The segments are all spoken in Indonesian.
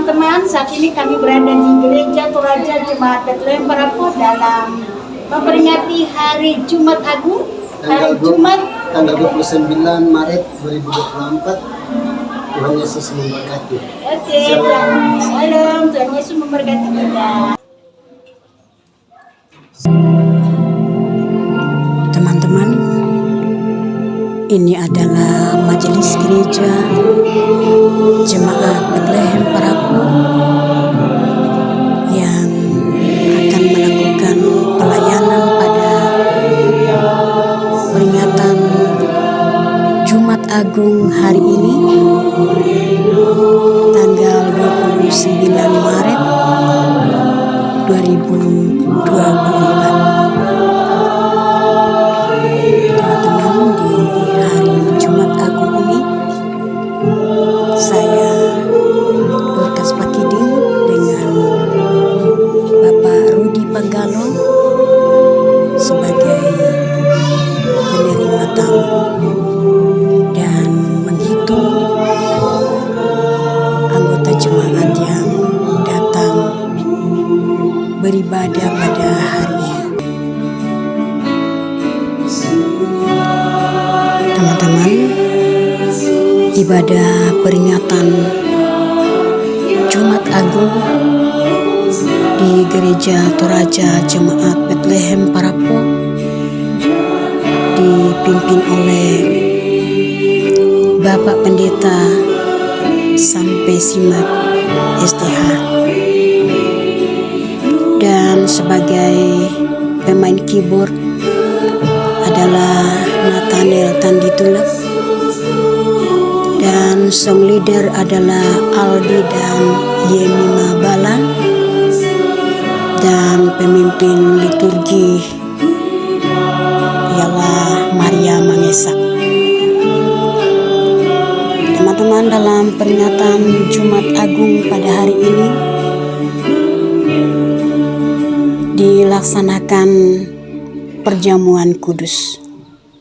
teman-teman, saat ini kami berada di Gereja Toraja Jemaat Betlehem Parapu dalam memperingati Hari Jumat Agung. Hari Jumat tanggal 29 Maret 2024. Tuhan Yesus memberkati. Oke, Shalom. Tuhan Yesus memberkati kita. Teman-teman, ini adalah majelis gereja Jemaat Betlehem Parapu yang akan melakukan pelayanan pada peringatan Jumat Agung hari ini, tanggal 29 Maret 2024. Teman-teman, di hari Jumat Agung ini saya Dorcas Pakiding dengan Bapak Rudi Panggalo sebagai penerima tamu dan menghitung anggota jemaat yang datang beribadah pada hari ini. Teman-teman, ibadah peringatan Jumat Agung di Gereja Toraja Jemaat Betlehem Parapu dipimpin oleh Bapak Pendeta Sampai Simak STH, dan sebagai pemain keyboard adalah Nathaniel Tanditulak, dan song leader adalah Aldi dan Yemima Bala, dan pemimpin liturgi ialah Maria Mangesak. Teman-teman, dalam peringatan Jumat Agung pada hari ini dilaksanakan perjamuan kudus.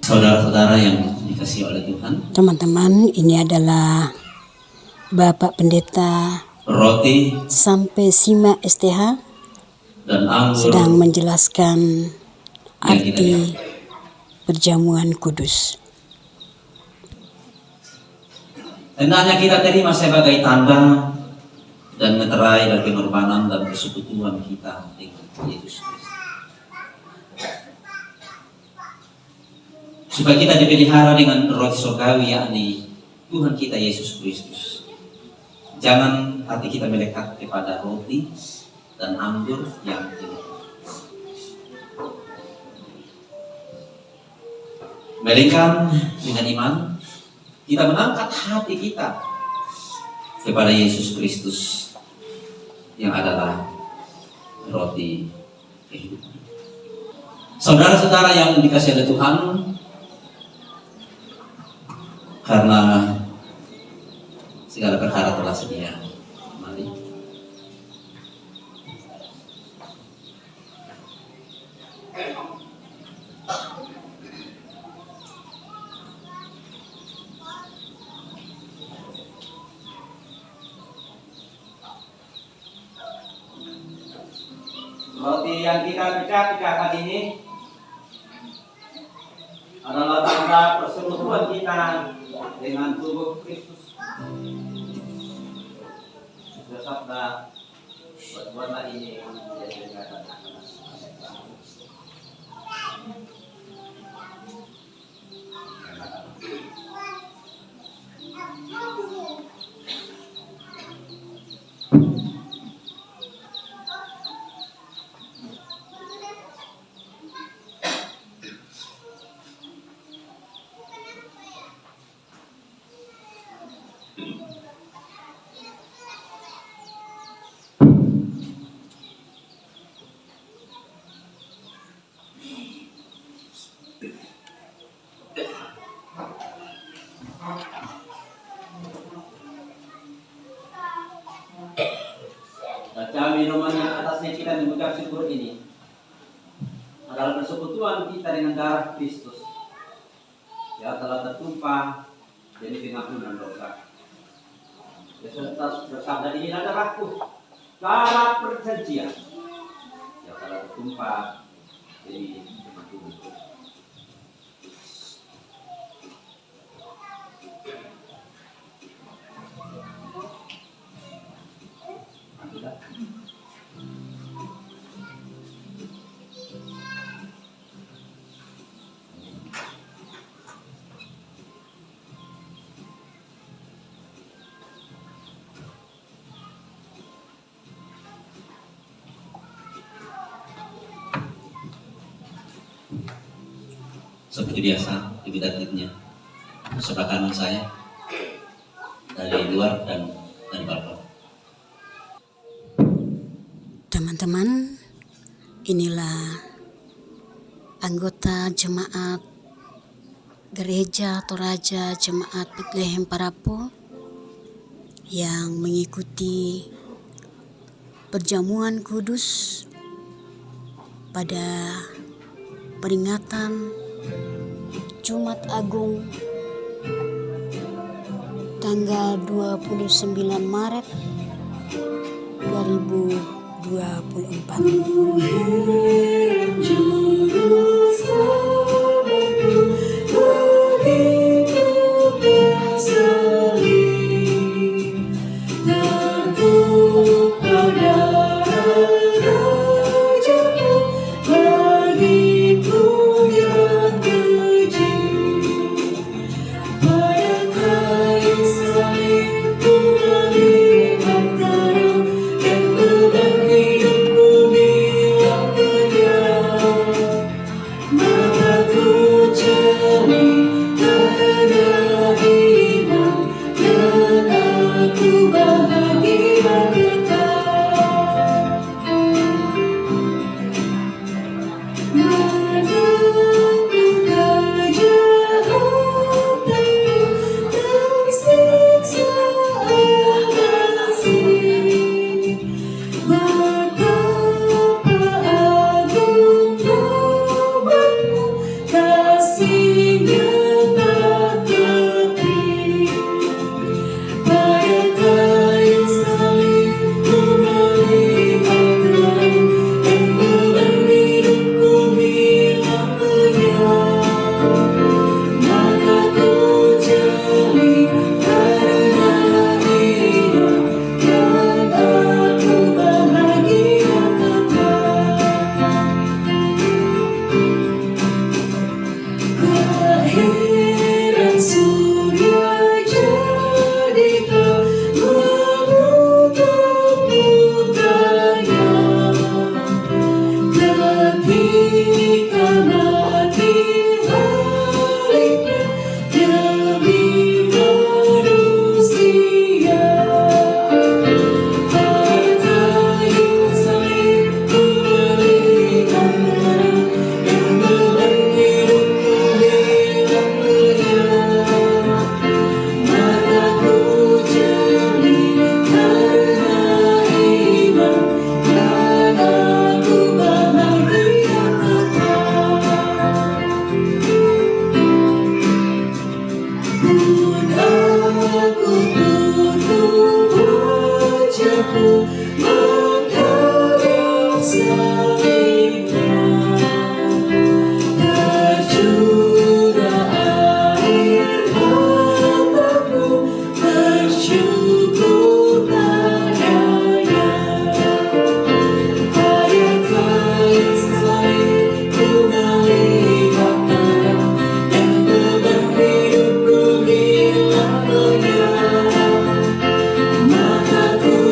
Saudara-saudara yang dikasihi oleh Tuhan, Teman-teman, ini adalah Bapak Pendeta roti Sampai Simak STH dan anggur sedang menjelaskan arti perjamuan kudus. hendaknya kita terima sebagai tanda dan meterai dari pengorbanan dan persekutuan kita dengan Yesus Kristus. Supaya kita dipelihara dengan roti surgawi, yakni Tuhan kita Yesus Kristus. Jangan hati kita melekat kepada roti dan anggur yang ini. Melainkan dengan iman kita mengangkat hati kita kepada Yesus Kristus yang adalah roti kehidupan. Saudara-saudara yang dikasihi oleh Tuhan, karena segala perkara telah sedia, mari roti yang kita pecah-pecahkan ini adalah tanda persekutuan kita dengan tubuh Kristus. Bersabda, buat-buatlah ini menjadi ingatan aku. Baca minuman yang atasnya kita mengucap syukur ini adalah persekutuan kita dengan darah Kristus yang telah tertumpah jadi pengampunan dosa. bersabda ini adalah darah perjanjian yang telah bertumpah di teman tubuh. Seperti biasa, ibu tatipnya sebelah kanan saya dari luar dan dari balkon. Teman-teman, inilah anggota jemaat Gereja Toraja Jemaat Bethlehem Parapo yang mengikuti perjamuan kudus pada peringatan Jumat Agung tanggal 29 Maret 'Maka ku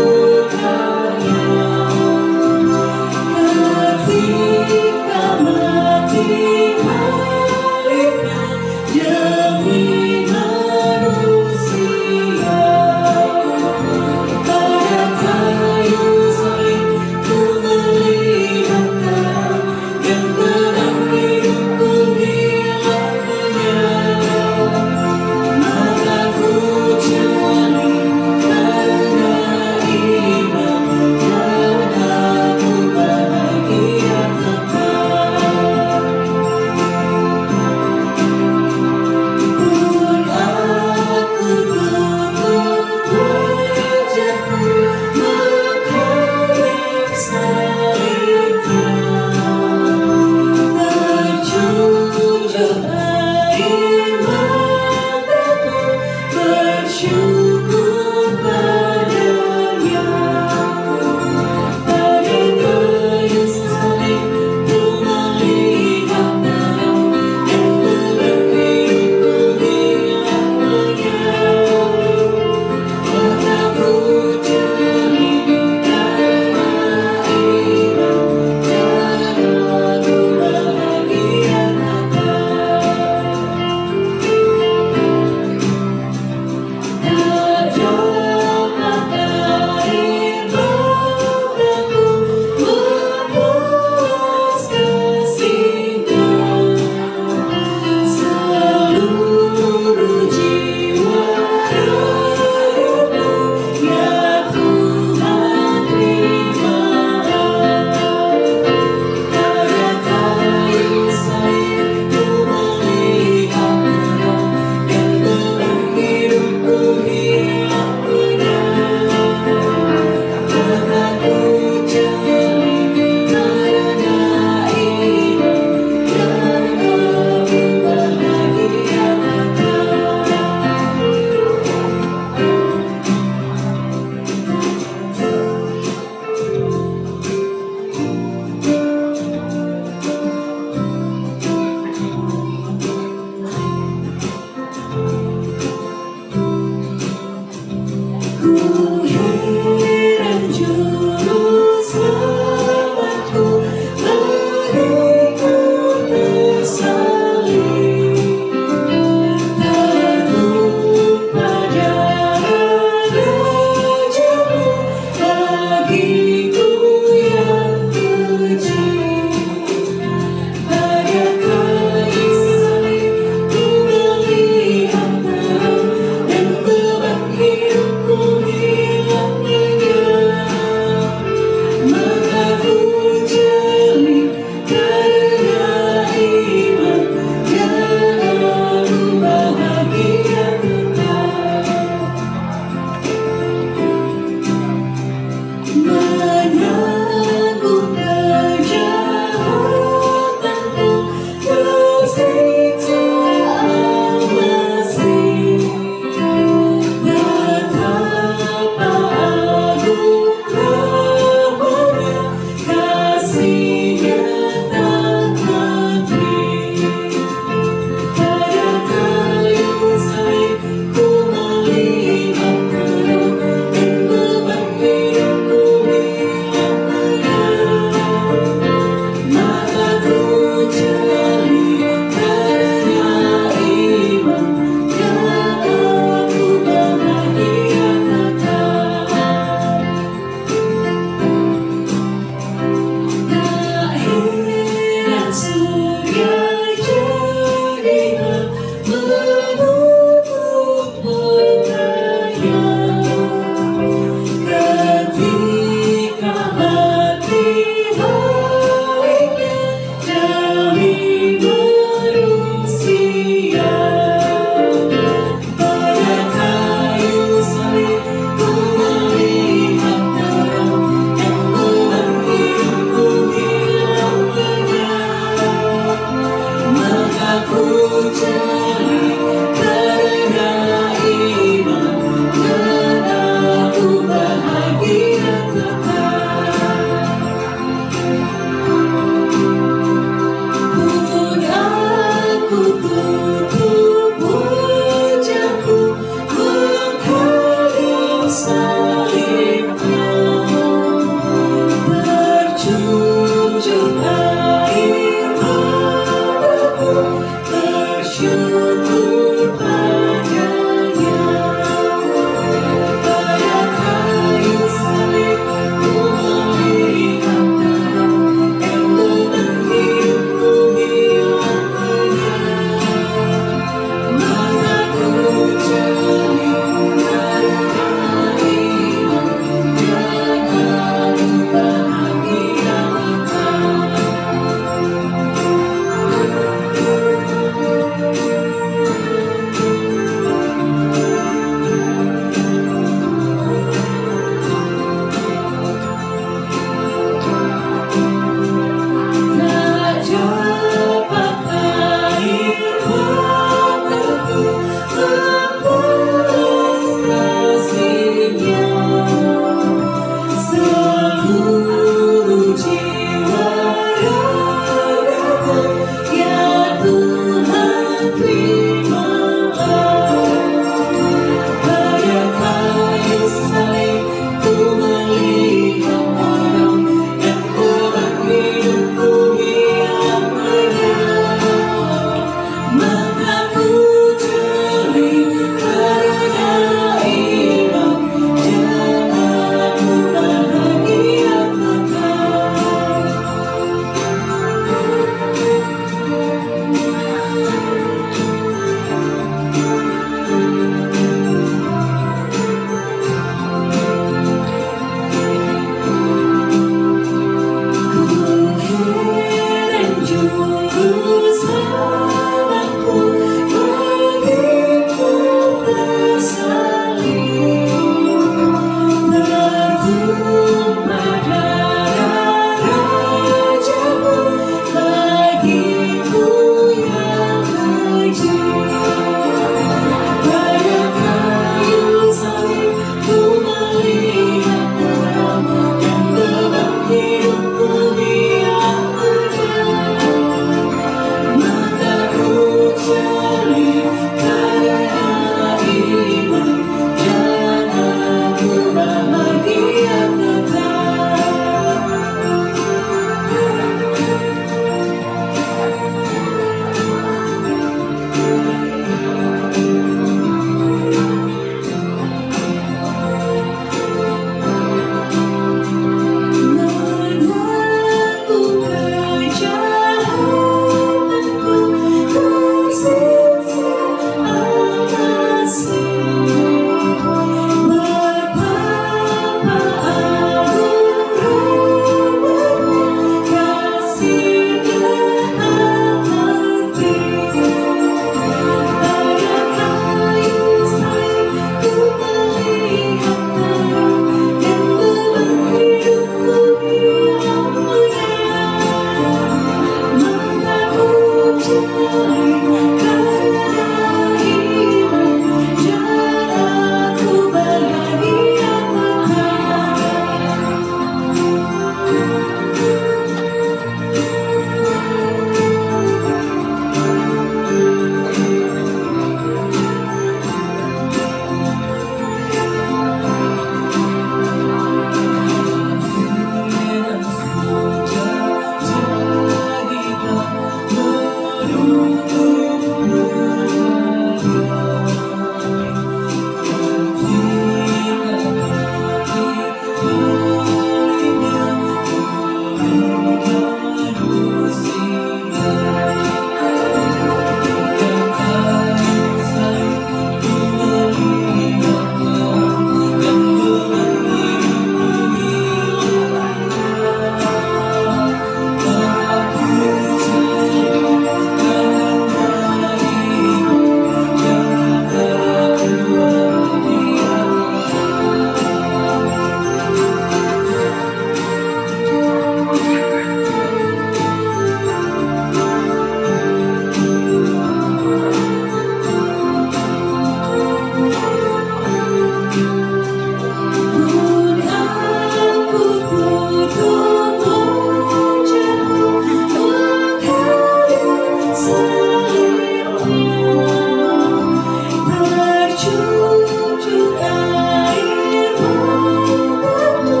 mencucuk air mataku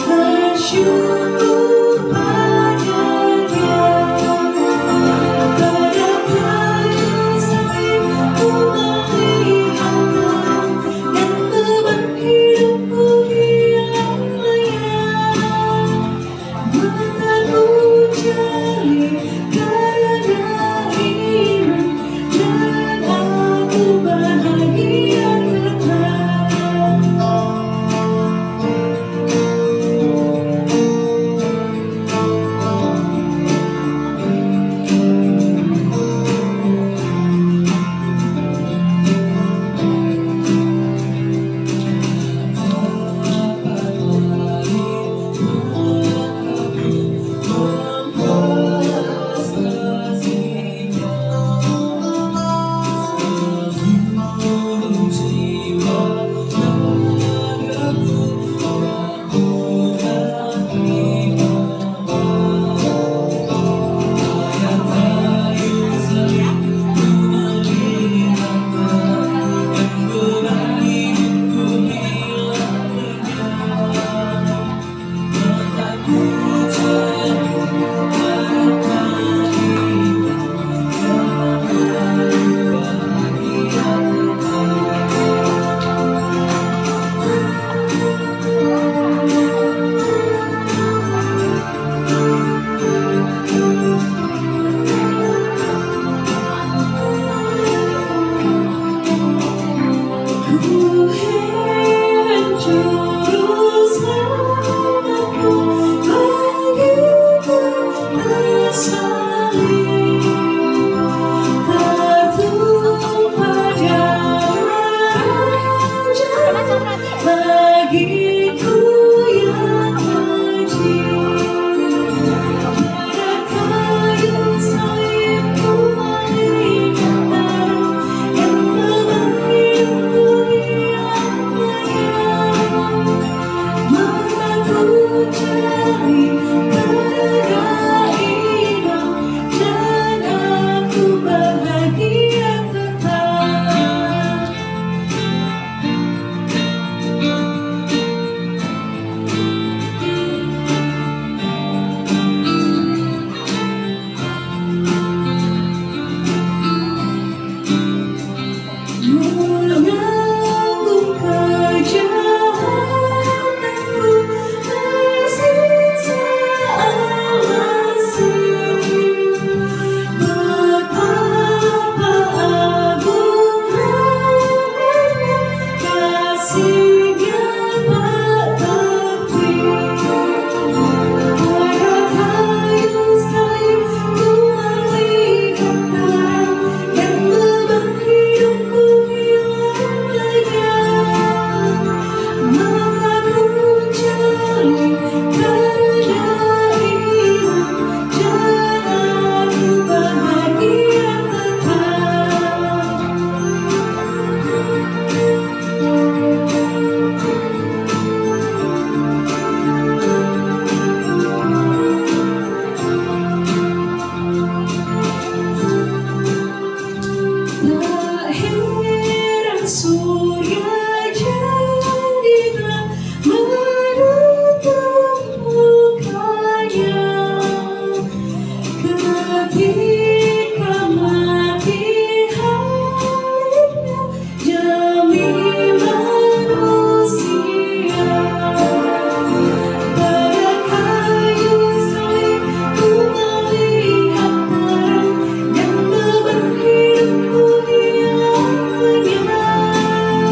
bersyukur padanya. Pada kayu salib ku melihat terang, dan beban hidupku hilang layang. Mataku jeli karena iman, dan aku bahagia kekal. Ku heran juru selamatku bagiku tersalib, tertumpah darah bagiku yang wajib. Pada kayu salib ku melihat terang, dan beban hidupku hilang layang. Mataku jeli karena iman, dan aku bahagia kekal. Menanggung kejahatanku, tersiksa alasnya. Betapa agung rahmatnya, kasih-Nya tak terhingga. Pada kayu salib ku melihat terang, dan beban hidupku hilang layang. Mataku jeli karena iman, dan aku bahagia kekal. Tak heran surga jadi gelap menutup mukanya, ketika mati hadirnya demi manusia. Pada kayu salib ku melihat terang, dan beban hidupku hilang layang.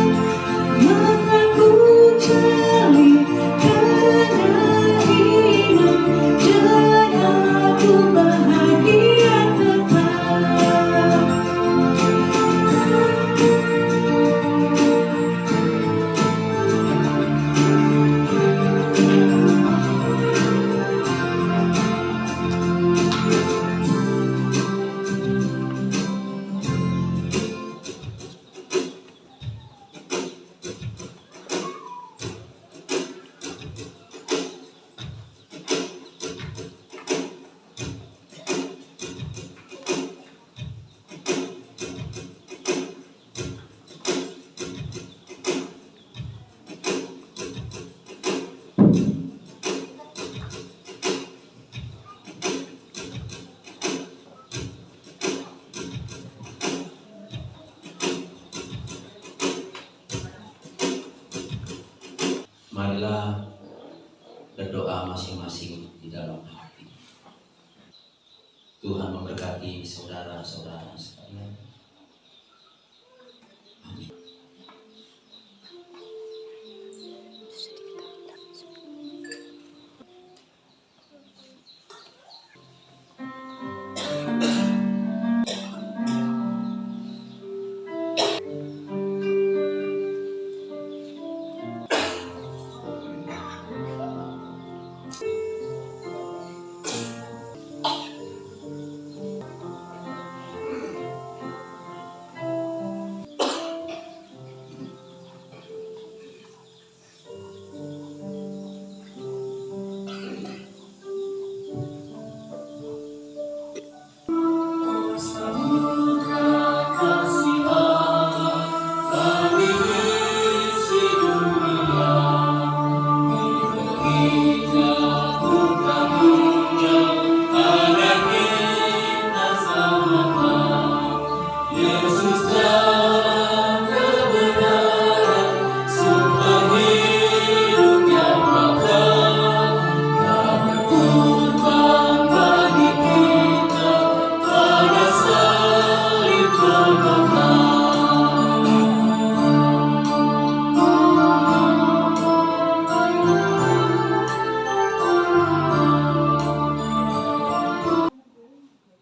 Marilah berdoa masing-masing di dalam hati. Tuhan memberkati saudara-saudara sekalian. Amin.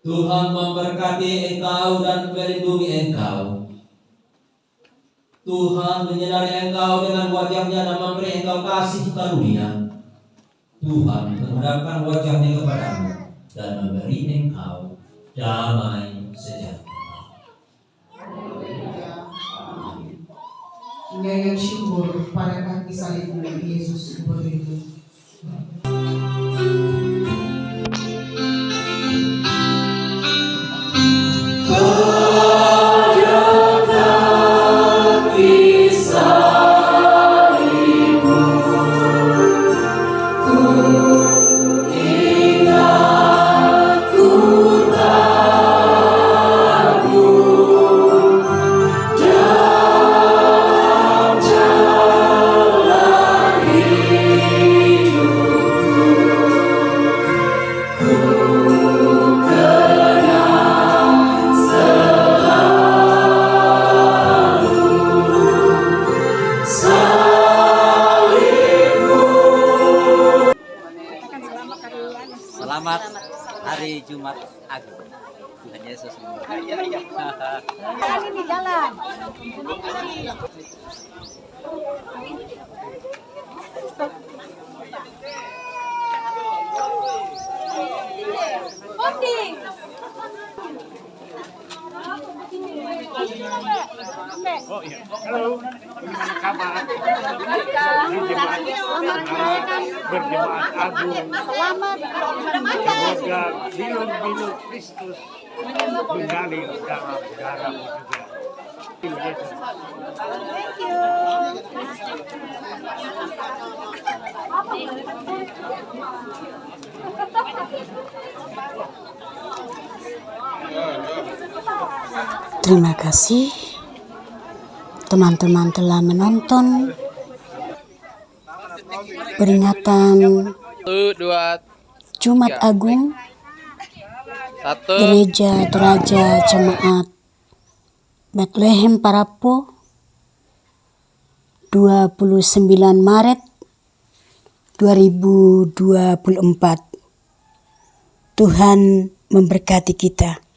Tuhan memberkati engkau dan melindungi engkau. Tuhan menyinari engkau dengan wajah-Nya dan memberi engkau kasih karunia. Tuhan menghadapkan wajah-Nya kepadamu dan memberi engkau damai sejahtera. Nyanyian syukur pada kaki salib Yesus seperti itu. Selamat Hari Jumat Agung. Tuhan Yesus memberkati. Kami di jalan. Bonding. Oh iya. Halo. Gimana kabar? Selamat merayakan berjemaat agung. Selamat. Semoga bilur-bilur Kristus mengalir dalam darahmu juga. Thank you. Terima kasih teman-teman telah menonton peringatan Jumat Agung Gereja Toraja Jemaat Bethlehem Parapo 29 Maret 2024. Tuhan memberkati kita.